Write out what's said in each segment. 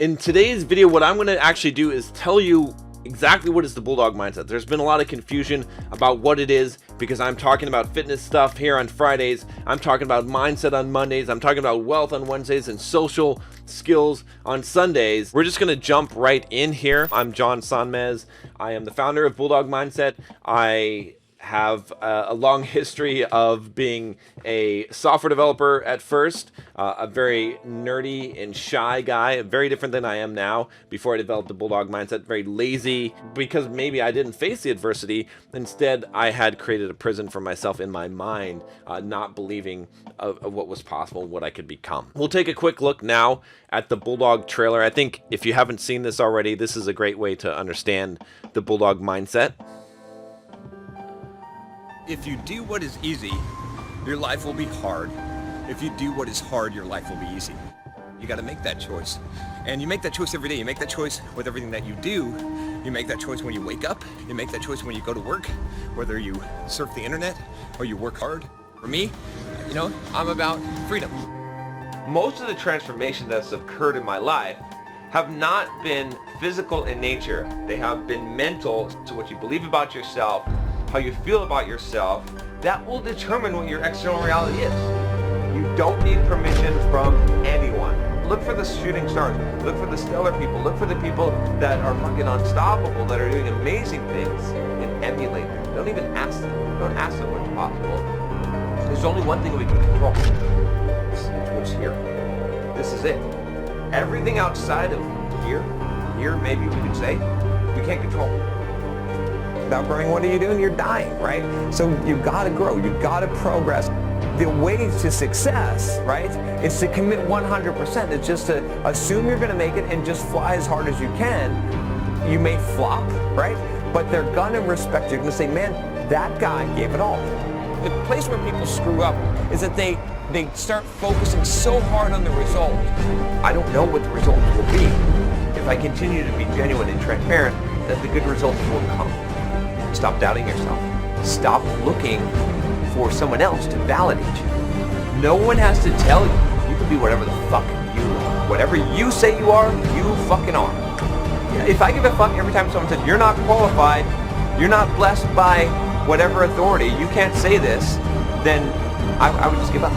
In today's video, what I'm going to actually do is tell you exactly what is the Bulldog Mindset. There's been a lot of confusion about what it is because I'm talking about fitness stuff here on Fridays. I'm talking about mindset on Mondays. I'm talking about wealth on Wednesdays and social skills on Sundays. We're just going to jump right in here. I'm John Sonmez. I am the founder of Bulldog Mindset. I have a long history of being a software developer at first, a very nerdy and shy guy, very different than I am now before I developed the Bulldog Mindset, very lazy because maybe I didn't face the adversity. Instead, I had created a prison for myself in my mind, not believing of what was possible, what I could become. We'll take a quick look now at the Bulldog trailer. I think if you haven't seen this already, this is a great way to understand the Bulldog Mindset. If you do what is easy, your life will be hard. If you do what is hard, your life will be easy. You got to make that choice. And you make that choice every day. You make that choice with everything that you do. You make that choice when you wake up. You make that choice when you go to work, whether you surf the internet or you work hard. For me, I'm about freedom. Most of the transformation that's occurred in my life have not been physical in nature. They have been mental, to what you believe about yourself, how you feel about yourself. That will determine what your external reality is. You don't need permission from anyone. Look for the shooting stars. Look for the stellar people. Look for the people that are fucking unstoppable, that are doing amazing things, and emulate them. Don't even ask them. Don't ask them what's possible. There's only one thing we can control. It's what's here. This is it. Everything outside of here, maybe we could say, we can't control. Without growing, what are you doing? You're dying, right? So you've got to grow. You've got to progress. The way to success, right, is to commit 100%. It's just to assume you're going to make it and just fly as hard as you can. You may flop, right? But they're going to respect you. They're going to say, man, that guy gave it all. The place where people screw up is that they start focusing so hard on the result. I don't know what the results will be. If I continue to be genuine and transparent, then the good results will come. Stop doubting yourself. Stop looking for someone else to validate you. No one has to tell you. You can be whatever the fuck you are. Whatever you say you are, you fucking are. If I give a fuck every time someone says, you're not qualified, you're not blessed by whatever authority, you can't say this, then I would just give up.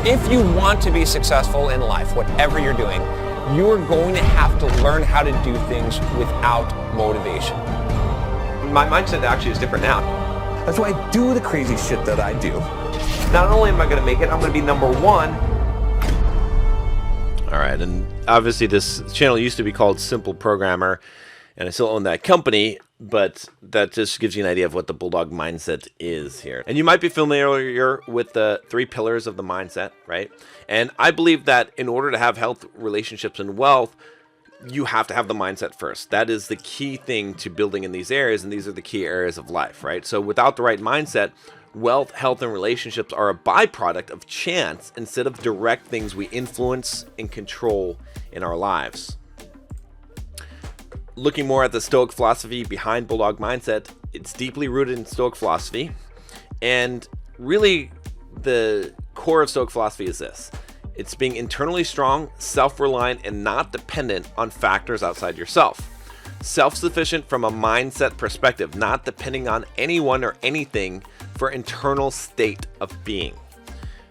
If you want to be successful in life, whatever you're doing, you're going to have to learn how to do things without motivation. My mindset actually is different now. That's why I do the crazy shit that I do. Not only am I going to make it, I'm going to be number one. All right, and obviously this channel used to be called Simple Programmer, and I still own that company, but that just gives you an idea of what the Bulldog Mindset is here. And you might be familiar with the 3 pillars of the mindset, right? And I believe that in order to have health, relationships, and wealth, you have to have the mindset first. That is the key thing to building in these areas, and these are the key areas of life, right? So without the right mindset, wealth, health, and relationships are a byproduct of chance instead of direct things we influence and control in our lives. Looking more at the stoic philosophy behind Bulldog Mindset, it's deeply rooted in stoic philosophy, and really the core of stoic philosophy is this. It's being internally strong, self-reliant, and not dependent on factors outside yourself. Self-sufficient from a mindset perspective, not depending on anyone or anything for internal state of being.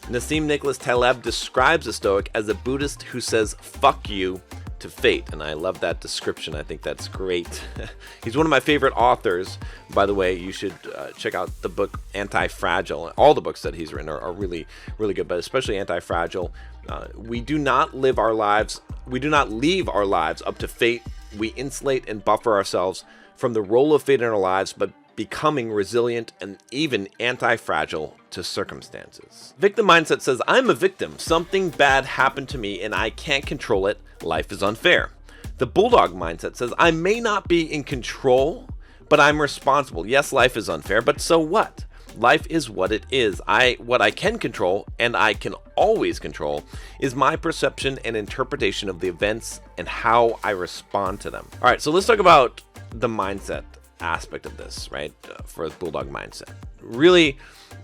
Nassim Nicholas Taleb describes a Stoic as a Buddhist who says, "fuck you" to fate. And I love that description. I think that's great. He's one of my favorite authors. By the way, you should check out the book Antifragile. All the books that he's written are really, really good, but especially Antifragile. We do not leave our lives up to fate. We insulate and buffer ourselves from the role of fate in our lives, but becoming resilient and even anti-fragile to circumstances. Victim mindset says, I'm a victim. Something bad happened to me and I can't control it. Life is unfair. The Bulldog mindset says, I may not be in control, but I'm responsible. Yes, life is unfair, but so what? Life is what it is. What I can control, and I can always control, is my perception and interpretation of the events and how I respond to them. All right, so let's talk about the mindset aspect of this, right? For Bulldog Mindset. Really,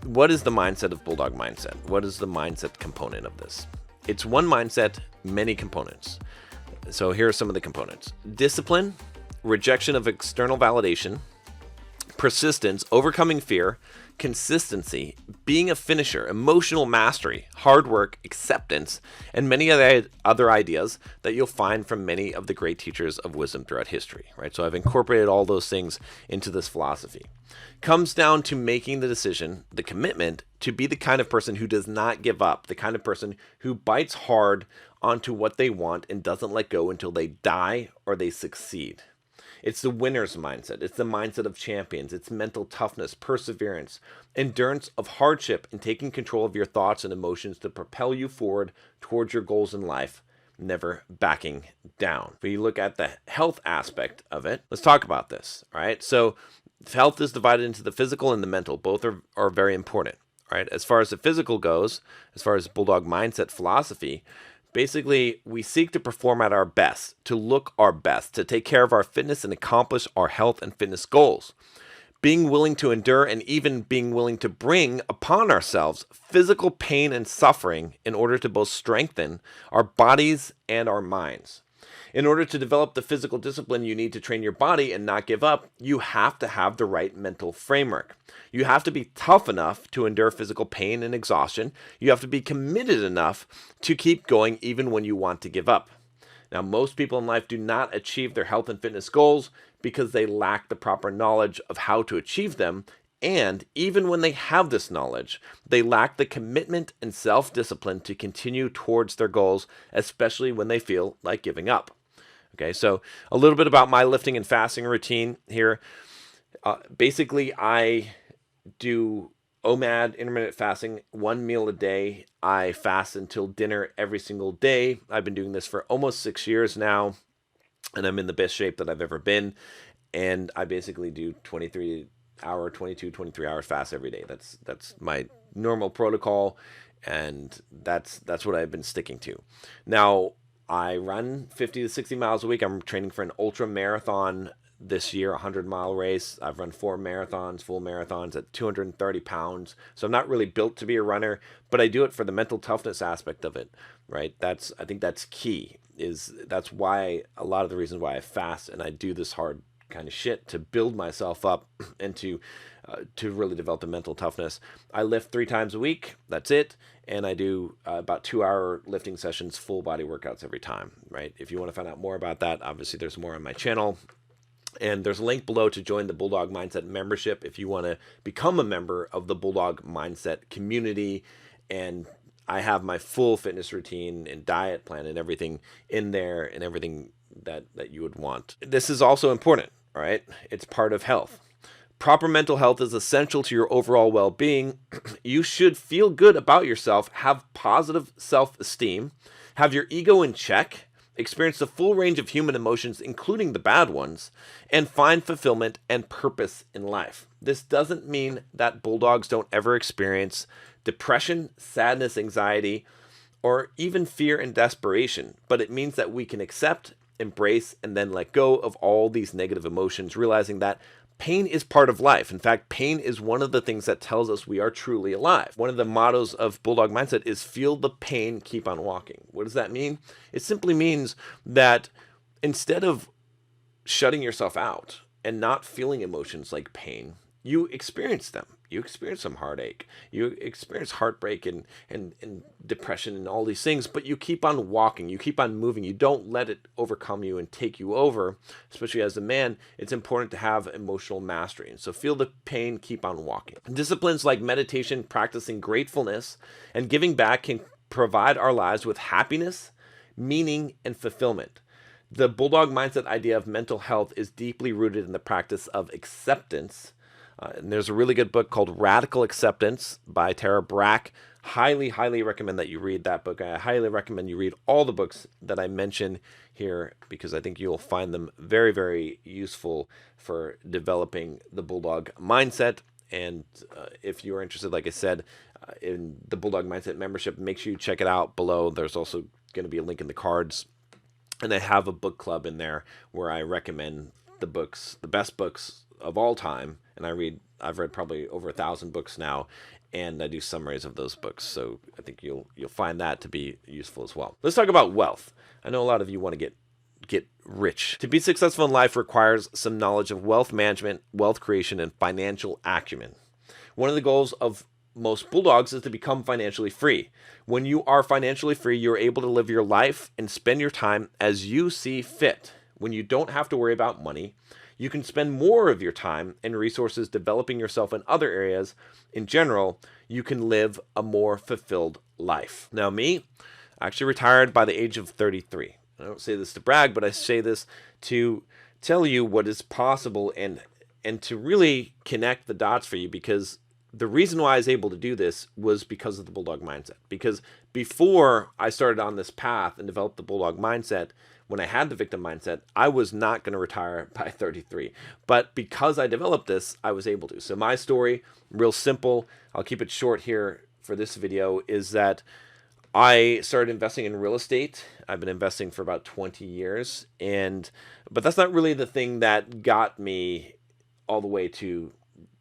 what is the mindset of Bulldog Mindset? What is the mindset component of this? It's one mindset, many components. So here are some of the components: discipline, rejection of external validation, persistence, overcoming fear, consistency, being a finisher, emotional mastery, hard work, acceptance, and many other ideas that you'll find from many of the great teachers of wisdom throughout history, right? So I've incorporated all those things into this philosophy. Comes down to making the decision, the commitment to be the kind of person who does not give up, the kind of person who bites hard onto what they want and doesn't let go until they die or they succeed. It's the winner's mindset. It's the mindset of champions. It's mental toughness, perseverance, endurance of hardship, and taking control of your thoughts and emotions to propel you forward towards your goals in life, never backing down. If you look at the health aspect of it, let's talk about this, all right? So health is divided into the physical and the mental. Both are very important, right? As far as the physical goes, as far as Bulldog Mindset philosophy, basically, we seek to perform at our best, to look our best, to take care of our fitness and accomplish our health and fitness goals. Being willing to endure and even being willing to bring upon ourselves physical pain and suffering in order to both strengthen our bodies and our minds. In order to develop the physical discipline you need to train your body and not give up, you have to have the right mental framework. You have to be tough enough to endure physical pain and exhaustion. You have to be committed enough to keep going even when you want to give up. Now, most people in life do not achieve their health and fitness goals because they lack the proper knowledge of how to achieve them. And even when they have this knowledge, they lack the commitment and self-discipline to continue towards their goals, especially when they feel like giving up. Okay, so a little bit about my lifting and fasting routine here. Basically, I do OMAD, intermittent fasting, 1 meal a day. I fast until dinner every single day. I've been doing this for almost 6 years now, and I'm in the best shape that I've ever been. And I basically do 23 hour fast every day. That's my normal protocol, and that's what I've been sticking to. Now, I run 50 to 60 miles a week. I'm training for an ultra marathon this year, a 100-mile race. I've run 4 marathons, full marathons at 230 pounds. So I'm not really built to be a runner, but I do it for the mental toughness aspect of it, right? I think that's key. That's why a lot of the reasons why I fast and I do this hard kind of shit to build myself up and to really develop the mental toughness. I lift 3 times a week. That's it. And I do about 2-hour lifting sessions, full body workouts every time, right? If you want to find out more about that, obviously there's more on my channel. And there's a link below to join the Bulldog Mindset membership if you want to become a member of the Bulldog Mindset community. And I have my full fitness routine and diet plan and everything in there and everything that you would want. This is also important, right? It's part of health. Proper mental health is essential to your overall well-being. You should feel good about yourself, have positive self-esteem, have your ego in check, experience the full range of human emotions, including the bad ones, and find fulfillment and purpose in life. This doesn't mean that bulldogs don't ever experience depression, sadness, anxiety, or even fear and desperation, but it means that we can accept, embrace, and then let go of all these negative emotions, realizing that pain is part of life. In fact, pain is one of the things that tells us we are truly alive. One of the mottos of Bulldog Mindset is feel the pain, keep on walking. What does that mean? It simply means that instead of shutting yourself out and not feeling emotions like pain, you experience them. You experience some heartache. You experience heartbreak and depression and all these things, but you keep on walking. You keep on moving. You don't let it overcome you and take you over. Especially as a man, it's important to have emotional mastery. And so feel the pain, keep on walking. Disciplines like meditation, practicing gratefulness, and giving back can provide our lives with happiness, meaning, and fulfillment. The Bulldog Mindset idea of mental health is deeply rooted in the practice of acceptance. And there's a really good book called Radical Acceptance by Tara Brach. Highly, highly recommend that you read that book. I highly recommend you read all the books that I mention here because I think you'll find them very, very useful for developing the Bulldog Mindset. And if you're interested, like I said, in the Bulldog Mindset membership, make sure you check it out below. There's also going to be a link in the cards. And I have a book club in there where I recommend the books, the best books of all time. And I've read probably over 1,000 books now, and I do summaries of those books. So I think you'll find that to be useful as well. Let's talk about wealth. I know a lot of you want to get get rich. To be successful in life requires some knowledge of wealth management, wealth creation, and financial acumen. One of the goals of most bulldogs is to become financially free. When you are financially free, you're able to live your life and spend your time as you see fit. When you don't have to worry about money, you can spend more of your time and resources developing yourself in other areas. In general, you can live a more fulfilled life. Now, me, I actually retired by the age of 33. I don't say this to brag, but I say this to tell you what is possible and to really connect the dots for you, because the reason why I was able to do this was because of the Bulldog Mindset. Because before I started on this path and developed the Bulldog Mindset, when I had the victim mindset, I was not going to retire by 33. But because I developed this, I was able to. So my story, real simple, I'll keep it short here for this video, is that I started investing in real estate. I've been investing for about 20 years, but that's not really the thing that got me all the way to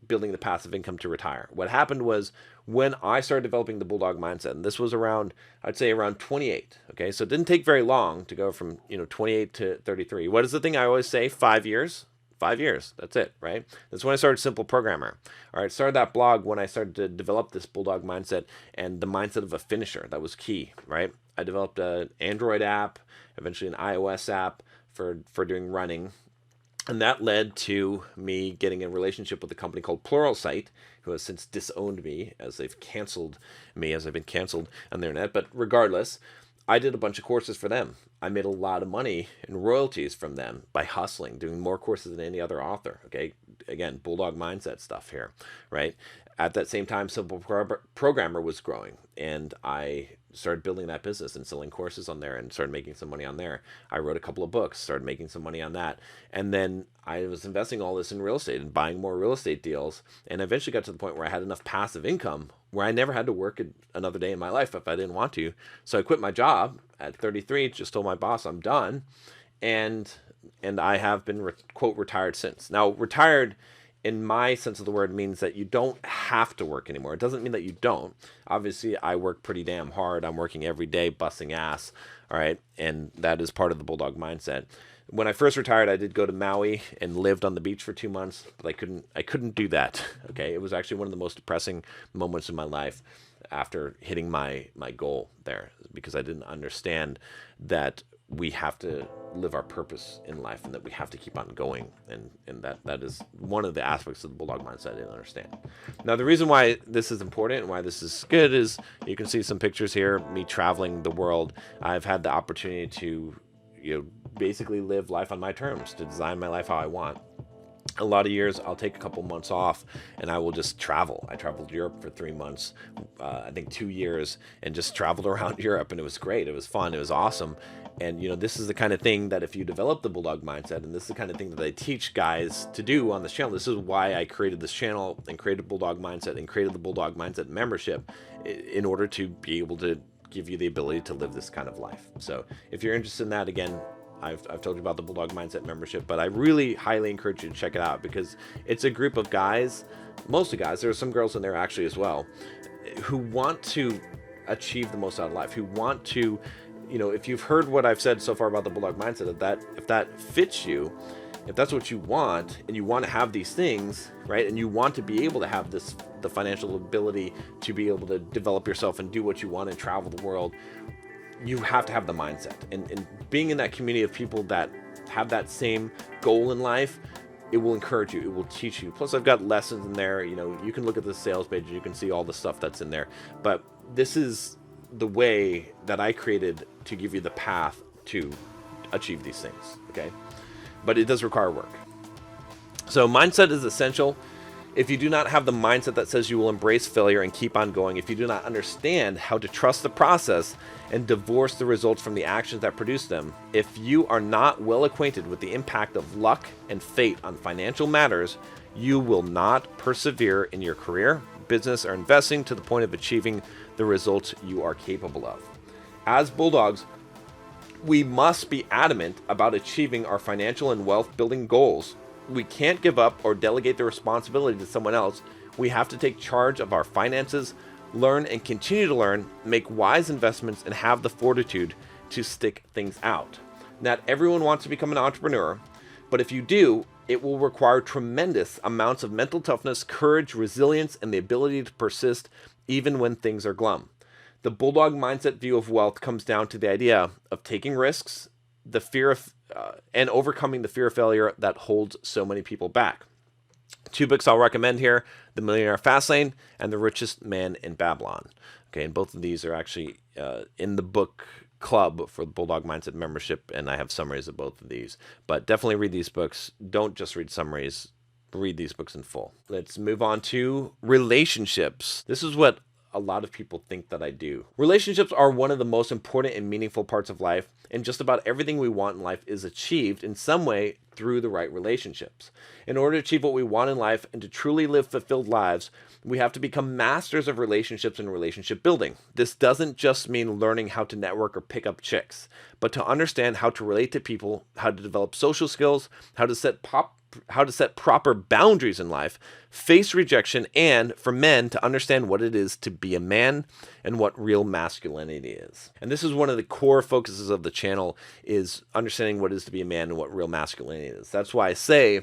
building the passive income to retire. What happened was when I started developing the Bulldog Mindset, and this was around, I'd say around 28. Okay, so it didn't take very long to go from 28 to 33. What is the thing I always say? 5 years. 5 years. That's it, right? That's when I started Simple Programmer. All right, started that blog when I started to develop this Bulldog Mindset and the mindset of a finisher. That was key, right? I developed an Android app, eventually an iOS app for doing running. And that led to me getting a relationship with a company called Pluralsight, who has since disowned me as they've canceled me, as I've been canceled on their net. But regardless, I did a bunch of courses for them. I made a lot of money in royalties from them by hustling, doing more courses than any other author. Okay, again, Bulldog Mindset stuff here, right? At that same time, Simple Programmer was growing, and I started building that business and selling courses on there and started making some money on there. I wrote a couple of books, started making some money on that. And then I was investing all this in real estate and buying more real estate deals, and eventually got to the point where I had enough passive income where I never had to work another day in my life if I didn't want to. So I quit my job at 33, just told my boss I'm done, and I have been, quote, retired since. Now, retired in my sense of the word means that you don't have to work anymore. It doesn't mean that you don't. Obviously, I work pretty damn hard. I'm working every day, busting ass, all right? And that is part of the Bulldog Mindset. When I first retired, I did go to Maui and lived on the beach for 2 months, but I couldn't do that, okay? It was actually one of the most depressing moments in my life after hitting my goal there, because I didn't understand that we have to live our purpose in life and that we have to keep on going, and that is one of the aspects of the Bulldog Mindset I didn't understand. Now, the reason why this is important and why this is good is you can see some pictures here, me traveling the world. I've had the opportunity to basically live life on my terms, to design my life how I want. A lot of years I'll take a couple months off and I will just travel. I traveled Europe for 3 months, I think 2 years, and just traveled around Europe, and it was great. It was fun. It was awesome. And this is the kind of thing that if you develop the Bulldog Mindset, and this is the kind of thing that I teach guys to do on this channel. This is why I created this channel and created Bulldog Mindset and created the Bulldog Mindset membership, in order to be able to give you the ability to live this kind of life. So if you're interested in that, again, I've told you about the Bulldog Mindset membership, but I really highly encourage you to check it out, because it's a group of guys, mostly guys, there are some girls in there actually as well, who want to achieve the most out of life, who want to, if you've heard what I've said so far about the Bulldog Mindset, if that fits you, if that's what you want, and you want to have these things, right, and you want to be able to have the financial ability to be able to develop yourself and do what you want and travel the world, you have to have the mindset. And being in that community of people that have that same goal in life, it will encourage you, it will teach you. Plus, I've got lessons in there. You can look at the sales page and you can see all the stuff that's in there. But this is the way that I created to give you the path to achieve these things, okay? But it does require work. So mindset is essential. If you do not have the mindset that says you will embrace failure and keep on going, if you do not understand how to trust the process and divorce the results from the actions that produce them, if you are not well acquainted with the impact of luck and fate on financial matters, you will not persevere in your career, business, or investing to the point of achieving the results you are capable of. As Bulldogs, we must be adamant about achieving our financial and wealth building goals. We can't give up or delegate the responsibility to someone else. We have to take charge of our finances, learn and continue to learn, make wise investments, and have the fortitude to stick things out. Not everyone wants to become an entrepreneur, but if you do, it will require tremendous amounts of mental toughness, courage, resilience, and the ability to persist even when things are glum. The Bulldog Mindset view of wealth comes down to the idea of taking risks, the fear of, and overcoming the fear of failure that holds so many people back. 2 books I'll recommend here: The Millionaire Fastlane and The Richest Man in Babylon. Okay, and both of these are actually in the book club for the Bulldog Mindset membership, and I have summaries of both of these. But definitely read these books. Don't just read summaries. Read these books in full. Let's move on to relationships. This is what a lot of people think that I do. Relationships are one of the most important and meaningful parts of life, and just about everything we want in life is achieved in some way through the right relationships. In order to achieve what we want in life and to truly live fulfilled lives, we have to become masters of relationships and relationship building. This doesn't just mean learning how to network or pick up chicks, but to understand how to relate to people, how to develop social skills, how to set proper boundaries in life, face rejection, and for men to understand what it is to be a man and what real masculinity is. And this is one of the core focuses of the channel, is understanding what it is to be a man and what real masculinity is. That's why I say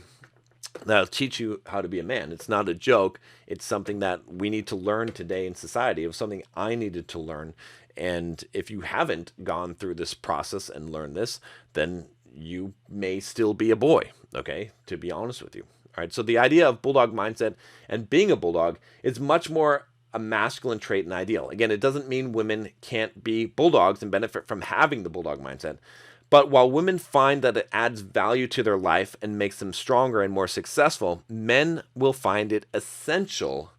that I'll teach you how to be a man. It's not a joke. It's something that we need to learn today in society. It was something I needed to learn. And if you haven't gone through this process and learned this, then you may still be a boy, okay, to be honest with you. All right, so the idea of Bulldog Mindset and being a bulldog is much more a masculine trait and ideal. Again, it doesn't mean women can't be bulldogs and benefit from having the Bulldog Mindset. But while women find that it adds value to their life and makes them stronger and more successful, men will find it essential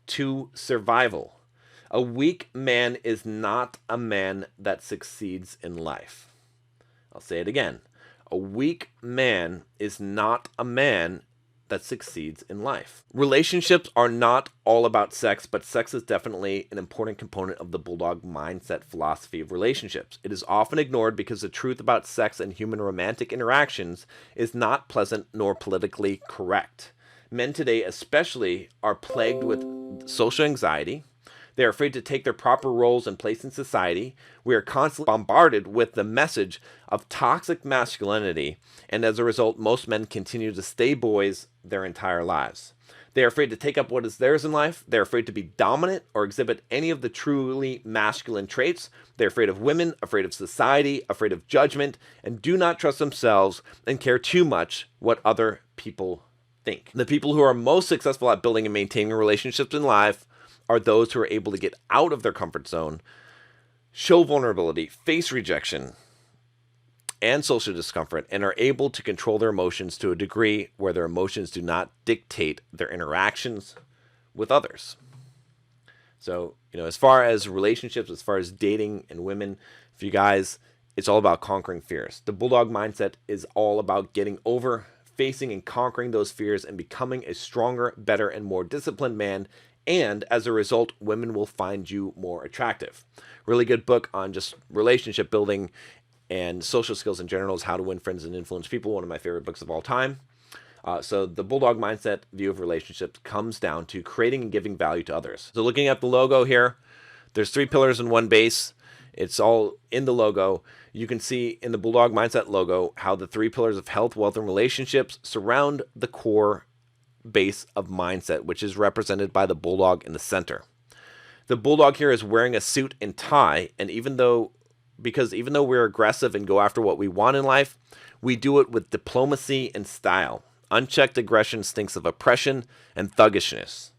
to survival. A weak man is not a man that succeeds in life. I'll say it again. A weak man is not a man that succeeds in life. Relationships are not all about sex, but sex is definitely an important component of the Bulldog Mindset philosophy of relationships. It is often ignored because the truth about sex and human romantic interactions is not pleasant nor politically correct. Men today especially are plagued with social anxiety. They are afraid to take their proper roles and place in society. We are constantly bombarded with the message of toxic masculinity, and as a result, most men continue to stay boys their entire lives. They are afraid to take up what is theirs in life. They're afraid to be dominant or exhibit any of the truly masculine traits. They're afraid of women, afraid of society, afraid of judgment, and do not trust themselves and care too much what other people think. The people who are most successful at building and maintaining relationships in life are those who are able to get out of their comfort zone, show vulnerability, face rejection, and social discomfort, and are able to control their emotions to a degree where their emotions do not dictate their interactions with others. So, as far as relationships, as far as dating and women, for you guys, it's all about conquering fears. The Bulldog Mindset is all about getting over, facing, and conquering those fears and becoming a stronger, better, and more disciplined man. And as a result, women will find you more attractive. Really good book on just relationship building and social skills in general is How to Win Friends and Influence People. One of my favorite books of all time. So the Bulldog Mindset view of relationships comes down to creating and giving value to others. So looking at the logo here, there's 3 pillars and 1 base. It's all in the logo. You can see in the Bulldog Mindset logo how the 3 pillars of health, wealth, and relationships surround the core base of mindset, which is represented by the bulldog in the center. The bulldog here is wearing a suit and tie, and even though we're aggressive and go after what we want in life, we do it with diplomacy and style. Unchecked aggression stinks of oppression and thuggishness.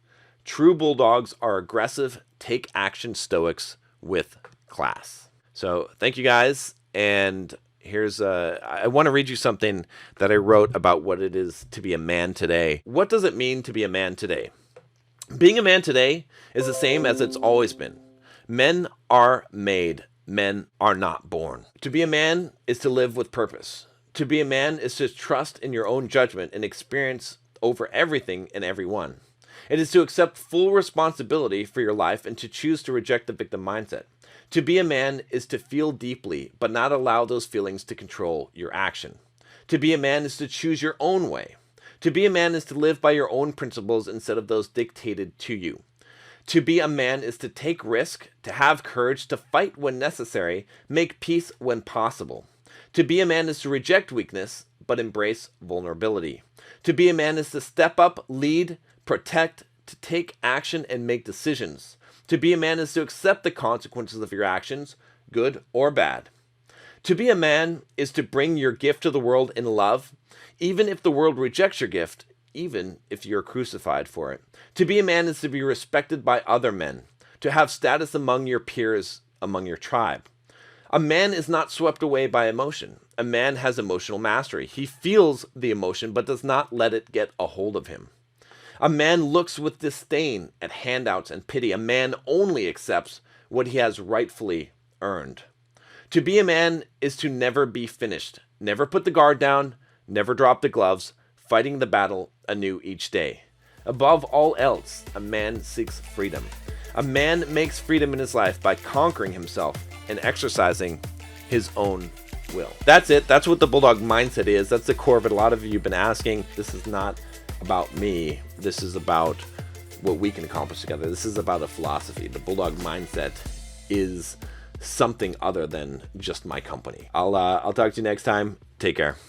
True bulldogs are aggressive, take action stoics with class. So thank you guys, and I want to read you something that I wrote about what it is to be a man today. What does it mean to be a man today? Being a man today is the same as it's always been. Men are made. Men are not born. To be a man is to live with purpose. To be a man is to trust in your own judgment and experience over everything and everyone. It is to accept full responsibility for your life and to choose to reject the victim mindset. To be a man is to feel deeply, but not allow those feelings to control your action. To be a man is to choose your own way. To be a man is to live by your own principles instead of those dictated to you. To be a man is to take risk, to have courage, to fight when necessary, make peace when possible. To be a man is to reject weakness, but embrace vulnerability. To be a man is to step up, lead, protect, to take action and make decisions. To be a man is to accept the consequences of your actions, good or bad. To be a man is to bring your gift to the world in love, even if the world rejects your gift, even if you're crucified for it. To be a man is to be respected by other men, to have status among your peers, among your tribe. A man is not swept away by emotion. A man has emotional mastery. He feels the emotion but does not let it get a hold of him. A man looks with disdain at handouts and pity. A man only accepts what he has rightfully earned. To be a man is to never be finished, never put the guard down, never drop the gloves, fighting the battle anew each day. Above all else, a man seeks freedom. A man makes freedom in his life by conquering himself and exercising his own will. That's it. That's what the Bulldog Mindset is. That's the core of it. A lot of you have been asking. This is not about me. This is about what we can accomplish together. This is about a philosophy. The Bulldog Mindset is something other than just my company. I'll talk to you next time. Take care.